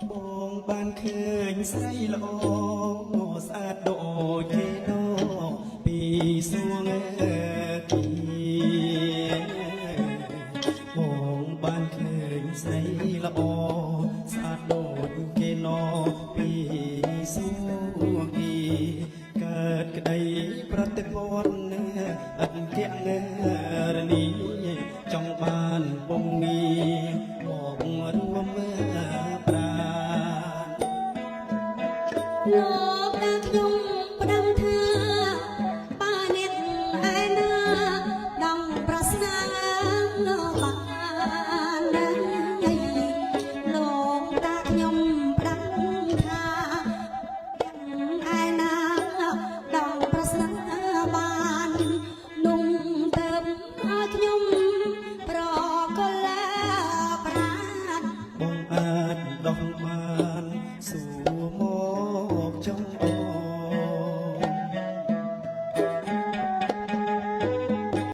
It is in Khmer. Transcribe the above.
បងបានឃើញស្រីល្អស្អាតដូចគេណោពីសួងទីបងបានឃើញស្រីល្អស្អាតដូចគេណោពីសួងទីកើតក្តីប្រតិពន្ធអត់គៈរនីចង់បានបងងារមករួមប្រា លោកតាខ្ញុំផ្ដាំថាប៉ាអ្នកឯណាដងប្រស្នាលោកបានលោកតាខ្ញុំផ្ដាំថាឯណាដងប្រស្នាបានนุ่มเติมឲ្យខ្ញុំប្រកលាប្រាណ បងអាចដោះបានសួរមកចង់អូ